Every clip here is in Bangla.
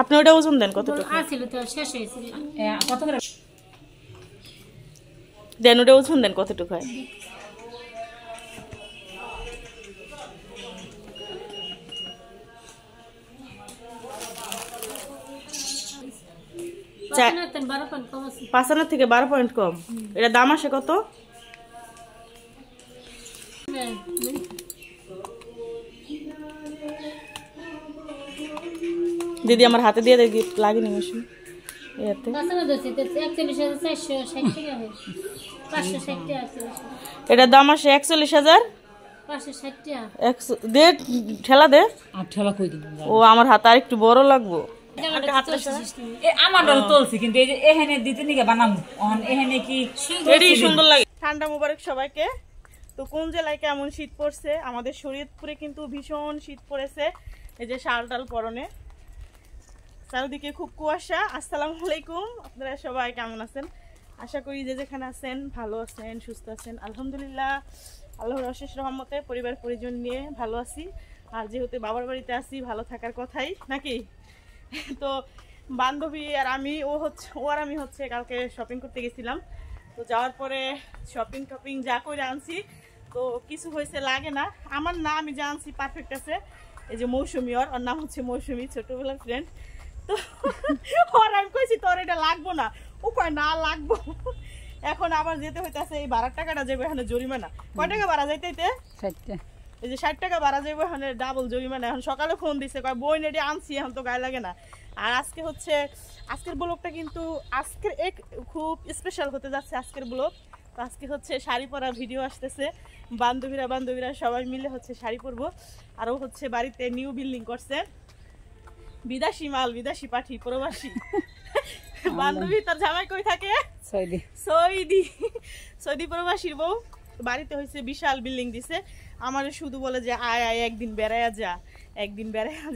আপনি ওটা ওজন দেন কতটুকু দেন, ওটা ওজন দেন কতটুকু হয়। পাঁচ আনার থেকে 12 পয়েন্ট কম। এটা দাম আসে কত? দিদি আমার হাতে দিয়ে দেখি লাগেনি মেশিন। এটার দাম আসে 41,000। ঠেলা দে। ও আমার হাতে আর একটু বড় লাগবো। সুন্দর লাগে। ঠান্ডা মুবারক সবাইকে। তো কোন জেলায় কেমন শীত পড়ছে? আমাদের শরীয়তপুরে কিন্তু ভীষণ শীত পড়েছে। এই যে শাল টাল পরনে, চারিদিকে খুব কুয়াশা। আসসালামু আলাইকুম, আপনারা সবাই কেমন আছেন? আশা করি যে যেখানে আছেন ভালো আছেন, সুস্থ আছেন। আলহামদুলিল্লাহ, আল্লাহর অশেষ রহমতে পরিবার পরিজন নিয়ে ভালো আছি। আর যেহেতু বাবার বাড়িতে আছি, ভালো থাকার কথাই নাকি। তো বান্ধবী আর আমি, ও আর আমি কালকে শপিং করতে গেছিলাম। তো যাওয়ার পরে শপিং টপিং যা করে আনছি, তো কিছু হয়েছে লাগে না আমার, না আমি যা আনছি পারফেক্ট আছে। এই যে মৌসুমি, ওর নাম হচ্ছে মৌসুমি, ছোটবেলার ফ্রেন্ড। তো ওর আমি কইছি তোর এটা লাগবো না, ও কয় না লাগবো। এখন আবার যেতে হইতেছে, এই 12 টাকাটা যাবে এখানে জরিমানা। কয় টাকা ভাড়া যাইতে? 60 টাকা। এই যে 60 টাকা ভাড়া যাবে এখানে, ডাবল জরিমানা। এখন সকালে ফোন দিছে, কয় বই নেটে আনছি, এখন তো গায়ে লাগে না। আর আজকের ব্লগটা কিন্তু খুব স্পেশাল হতে যাচ্ছে আজকের ব্লগ। তো আজকে শাড়ি পরা ভিডিও আসতেছে। বান্ধবীরা সবাই মিলে শাড়ি পরবো। আর ও বাড়িতে নিউ বিল্ডিং করছে, বিদেশি মাল, বিদেশি পাঠি, প্রবাসী। বান্ধবী তার জামাই কই থাকে? সৌদি প্রবাসীর বউ। বাড়িতে বিশাল বিল্ডিং দিছে। আমার শুধু বলে যে আয় একদিন বেড়াইয়া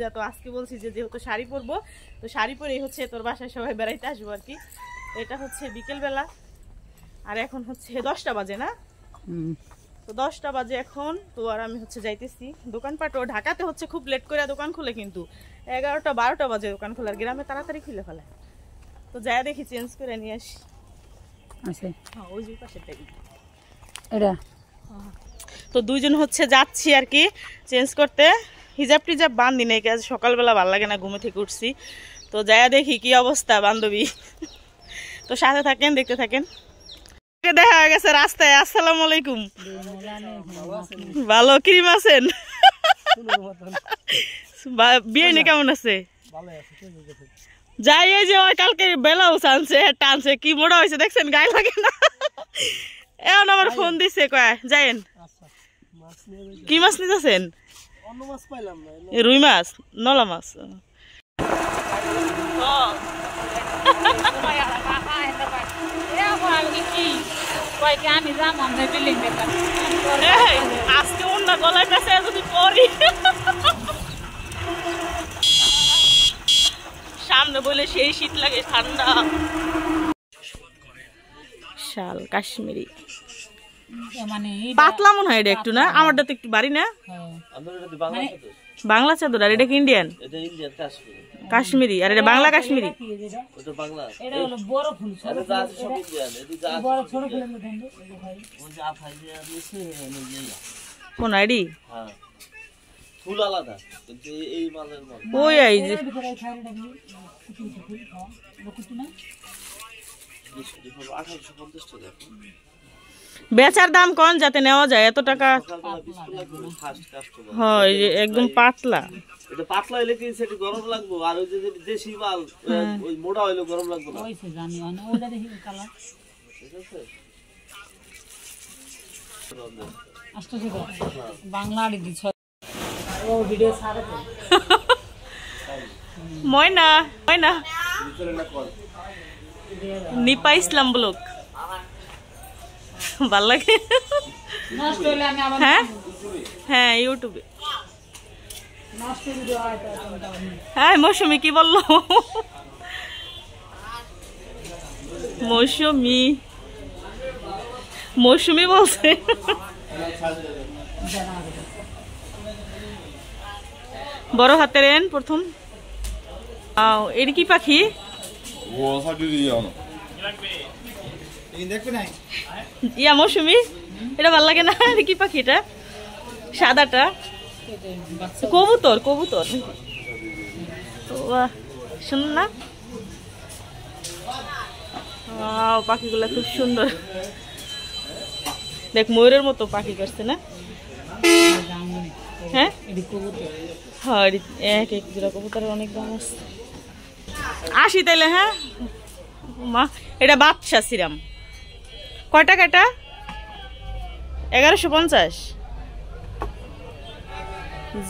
যা। তো আজকে বলছি যে যেহেতু শাড়ি পরবো, তো শাড়ি পরেই তোর বাসায় সবাই বেড়াইতে আসবো আর কি। এটা বিকেল বেলা, আর এখন 10টা বাজে না? তো 10টা বাজে এখন। তো আর আমি যাইতেছি দোকানপাটও। ঢাকাতে খুব লেট করে দোকান খুলে, কিন্তু 11টা 12টা বাজে দোকান খোলার। গ্রামে তাড়াতাড়ি খুলে ফেলে। তো যাই দেখি চেঞ্জ করে নিয়ে আসি। হ্যাঁ, ওই যে পাশেরটাই এটা। তো দুইজন যাচ্ছি আর কি চেঞ্জ করতে। হিজাব টিজাব বান্ধি নেই, আজ সকালবেলা ভালো লাগে না, ঘুমে থেকে উঠছি। তো যাই দেখি কি অবস্থা বান্ধবী। তো সাথে থাকেন, দেখতে থাকেন। দেখা হয়ে গেছে রাস্তায়। আসসালামু আলাইকুম। ভালো, ক্রিম আছেন? বিয়ে নিয়ে কেমন আছে? যাই, এই যে ওই কালকে ব্লাউজ আনছে, টানছে, কি মোড়া হয়েছে দেখছেন, গায়ে লাগে না? এখন আমার ফোন দিছে, কয় যাইন। কি মাছ নিতেছেন? রুই মাছ, নলা মাছ। আজকে অন্য গলায় পেছে যদি পরি, সামনে বলে সেই শীত লাগে, ঠান্ডা। শাল কাশ্মীরি পাতলা মনে হয় এটা একটু, না? আমারটা তো একটু বাড়ি না? বাংলা চাদর। আর এটা কি ইন্ডিয়ান? কাশ্মীরি। আর এটা বাংলা কাশ্মীরি। কোন আইডি? ওই আই যে বেচার দাম কোন যাতে নেওয়া যায় এত টাকা। হয় একদম পাতলা। এটা পাতলা হইলে কি সেটা গরম লাগবে, আর ওই যে দেশি মাল ওই মোটা হইলে গরম লাগবে না। ওইছে জানি মানে ওইটা দেখি কালার ঠিক আছে। আষ্টশো বাংলা আড়ি দিছ ও ভিডিও ছাড়ে তো। ময়না নিপা ইসলাম ব্লগ ভাল লাগে। হ্যাঁ হ্যাঁ, ইউটিউবে। হ্যাঁ, মৌসুমি কি বললো? মৌসুমি বলছে। বড় হাতের এন প্রথম এটা কি পাখি? ইয়া মৌসুমি, এটা ভাল লাগে না? এটা কি পাখি? এটা সাদাটা কবুতর। কবুতর সুন্দর না? পাখিগুলা খুব সুন্দর। দেখ ময়ূরের মতো পাখি করছে না? হ্যাঁ এক এক জোড়া কবুতরের অনেক দাম আছে। আসি তাইলে। হ্যাঁ মা, এটা বাদশা সিরাম। কয় টাকা এটা? 1150।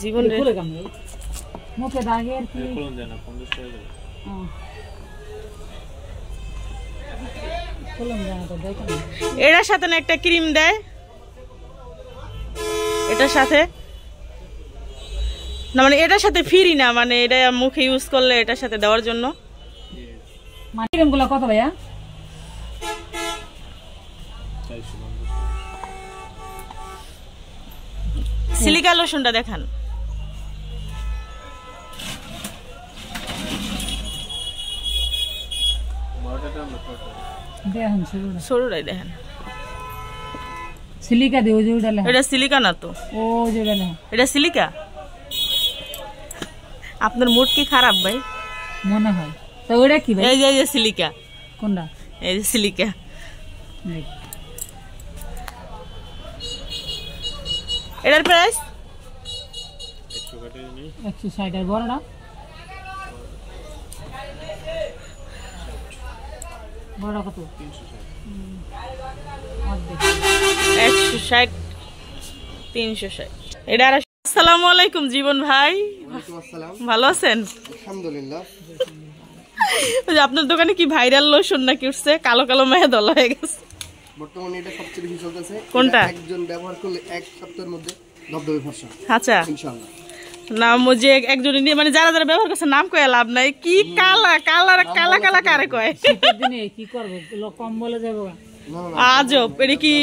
জীবন এটার সাথে না একটা ক্রিম দেয়, এটার সাথে না, মানে এটার সাথে ফ্রি না, মানে এটা মুখে ইউজ করলে এটার সাথে দেওয়ার জন্য। কত ভাইয়া? সিলিকা লোশনটা দেখান। সরুটাই দেখেন। সিলিকা দিয়ে এটা সিলিকা না তো? ও এটা সিলিকা। আপনার মুড কি খারাপ ভাই? মনে হয় তো। ওটা কি ভাই? এই যে সিলিকা। কোনটা? এই যে সিলিকা। এটার প্রাইস 160। আর বড়টা? বড় কত? 160 360। এটা আর। আসসালামু আলাইকুম জীবন ভাই, ভালো আছেন? আলহামদুলিল্লাহ। আপনার দোকানে কি ভাইরাল লোশন নাকি উঠছে? কালো কালো মেয়ে দলা হয়ে গেছে বর্তমানে। এটা সবচেয়ে বেশি চলতেছে। কোনটা? একজন ব্যবহার করলে এক সপ্তাহের মধ্যে ধবধবে ফর্সা। আচ্ছা ইনশাআল্লাহ। নাম যে একজন মানে যারা যারা ব্যবহার করছে নাম কয়ে লাভ নাই। কি কালা কালা কালা কালা কারে কয়? শীতের দিনে কি করবো, কম্বলে যাবো। আজব। এটা কি?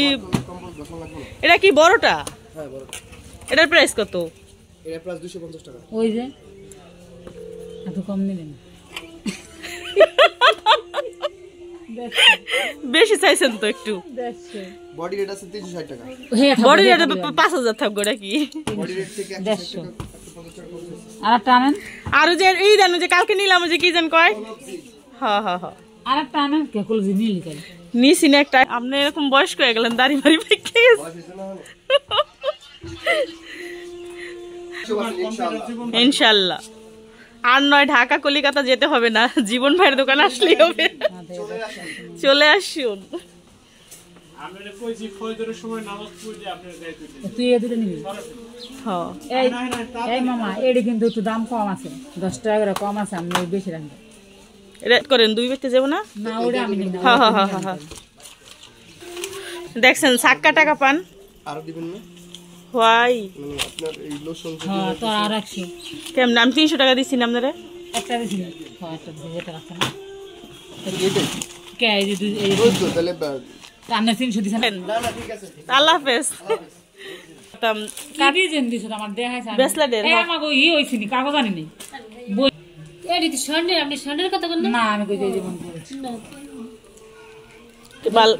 কম্বল দোকান লাগবে না। এটা কি বড়টা? হ্যাঁ বড়। এটার প্রাইস কত? এর প্রাইস 250 টাকা। ওই যে এত কম নিলেন? বেশি চাইছেন তো একটু। বডি রেট আছে 360 টাকা। বডি রেট 5000 থাকবে নাকি? বডি রেট থেকে 160 টাকা 150 টাকা কম। আর টানেন। আর যে এই জানো যে কালকে নিলাম যে কি জান কয়? হ্যাঁ হ্যাঁ হ্যাঁ। আর টানেন কে কলজি নিলি কাল? নিছি না একটা। আপনি এরকম বয়স্ক হয়ে গেলেন, দাড়ি মারি পেকে গেছে। ইনশাআল্লাহ। আর নয় ঢাকা কলিকাতা যেতে হবে না, জীবন ভাইয়ের দোকানে আসলেই হবে। চলে আসুন। তুই এ দুটো নিবি? হ্যাঁ। এই মামা, এটি কিন্তু একটু দাম কম আছে, 10 টাকা করে কম আছে। আমি বেশি রাখবো। এটা করেন 2 ব্যক্তি যাবো না? না ওটা আমি নিব। হ্যাঁ হ্যাঁ হ্যাঁ হ্যাঁ। দেখছেন সাক্কা টাকা পান। আর দিবেন না? ওয়াই মানে আপনার এই লোশন হ্যাঁ তো আর 100 কেমন? আমি 300 টাকা দিছি না আপনারে। একটা দিছি। হ্যাঁ একটা দিয়ে এটা রাখেন। এইটাই কে এই যে এই ওই তো তাহলে আপনি 300 দিছেন? না না ঠিক আছে। আল্লাহ হাফেজ। কাটি যেন দিছ আমার দেখাইছে। ব্রেসলেটের এই আমাগো ই হইছিনি, কাগজ আনি নাই। বই এডি তো স্বর্ণের। আপনি স্বর্ণের কথা বলেন না? আমি কই যে মন করেছি বাল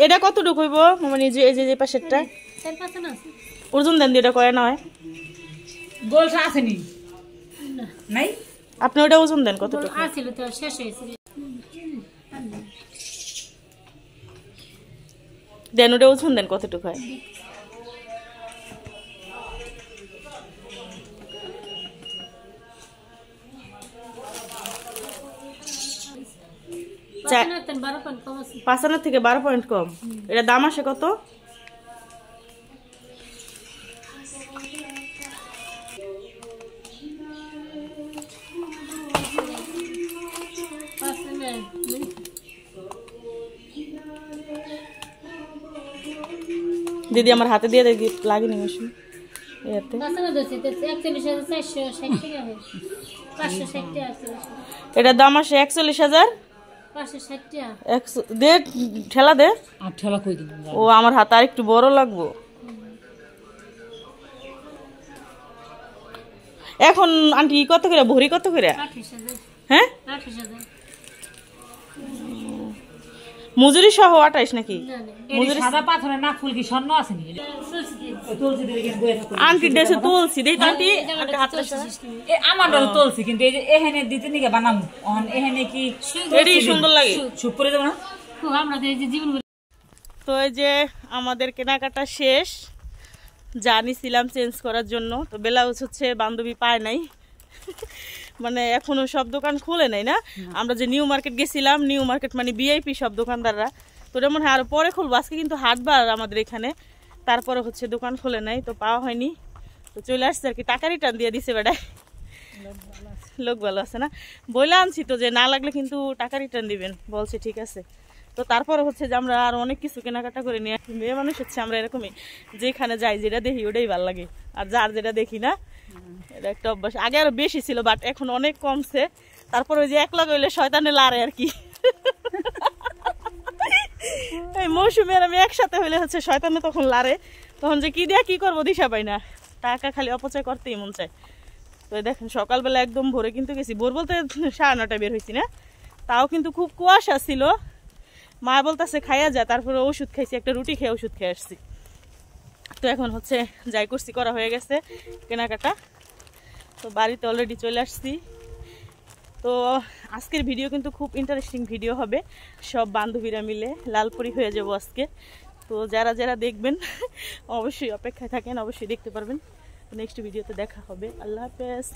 এটা কতটুকু হইব? মানে যে এই যে পাশেরটা 4-5 না আছে। ওজন দেন দিটা কয় না হয়? গোলটা আসেনি নাই? আপনি ওটা ওজন দেন কতটুকু? আছিল তো শেষ হয়েছিল। দেন ওটা ওজন দেন কতটুকু হয়? পাঁচ আনার থেকে 12 পয়েন্ট কম। এটা দাম আসে কত? দিদি আমার হাতে দিয়ে দেখি লাগেনি মেশিন। এটার দাম আসে 41,000। দে ঠেলা দে। ও আমার হাত আর একটু বড় লাগবো। এখন আন্টি কত করে ভরি? কত করে? মজুরি সহ 28 নাকি? সাদা পাথরে না ফুল কি স্বর্ণ আছে নি? তুলসী দিলে কিন্তু বইয়া থাকো। আন্টি ড্রেসে তুলছি দেই আন্টি আমারও তুলসী কিন্তু এই যে এখানে দিতে নিকে বানাম অন এখানে কি এডি সুন্দর লাগে চুপ করে দেব না। আমরা তো এই যে জীবন তো এই যে আমাদের কেনাকাটা শেষ, জানিছিলাম চেঞ্জ করার জন্য। তো ব্লাউজ হচ্ছে বান্ধবী পায় নাই, মানে এখনো সব দোকান খুলে নাই না। আমরা যে নিউ মার্কেট গেছিলাম, নিউ মার্কেট মানে ভিআইপি সব দোকানদাররা, তো এটা মনে হয় আরো পরে খুলবো। আজকে কিন্তু হাটবার আমাদের এখানে, তারপরে হচ্ছে দোকান খুলে নাই, তো পাওয়া হয়নি। তো চলে আসছে আর কি, টাকা রিটার্ন দিয়ে দিছে বেটায়। লোক ভালো আছে না, বলে আনছি তো যে না লাগলে কিন্তু টাকা রিটার্ন দিবেন, বলছে ঠিক আছে। তো তারপরে হচ্ছে যে আমরা আর অনেক কিছু কেনাকাটা করে নিয়ে, মেয়ে মানুষ হচ্ছে আমরা এরকমই, যেখানে যাই যেটা দেখি ওটাই ভালো লাগে, আর যার যেটা দেখি না এটা একটা অভ্যাস। আগে আরো বেশি ছিল, বাট এখন অনেক কমছে। তারপর ওই যে এক লগে হইলে শয়তানে লারে আর কি, এই মৌসুমী আর আমি একসাথে হইলে হচ্ছে শয়তানে তখন লারে, তখন যে কি দিয়া কি করবো দিশা পাই না, টাকা খালি অপচয় করতেই মন চায়। তো দেখেন সকালবেলা একদম ভোরে কিন্তু গেছি, ভোর বলতে 9:30 বের হয়েছি না, তাও কিন্তু খুব কুয়াশা ছিল। মা বলতেছে খাইয়া যা, তারপরে ওষুধ খাইছি, একটা রুটি খেয়ে ওষুধ খেয়ে আসছি। তো এখন হচ্ছে যাই করছি করা হয়ে গেছে কেনাকাটা, তো বাড়িতে অলরেডি চলে আসছি। তো আজকের ভিডিও কিন্তু খুব ইন্টারেস্টিং ভিডিও হবে, সব বান্ধবীরা মিলে লালপুরি হয়ে যাবো আজকে। তো যারা যারা দেখবেন অবশ্যই অপেক্ষায় থাকেন, অবশ্যই দেখতে পারবেন। নেক্সট ভিডিওতে দেখা হবে। আল্লাহ হাফেজ।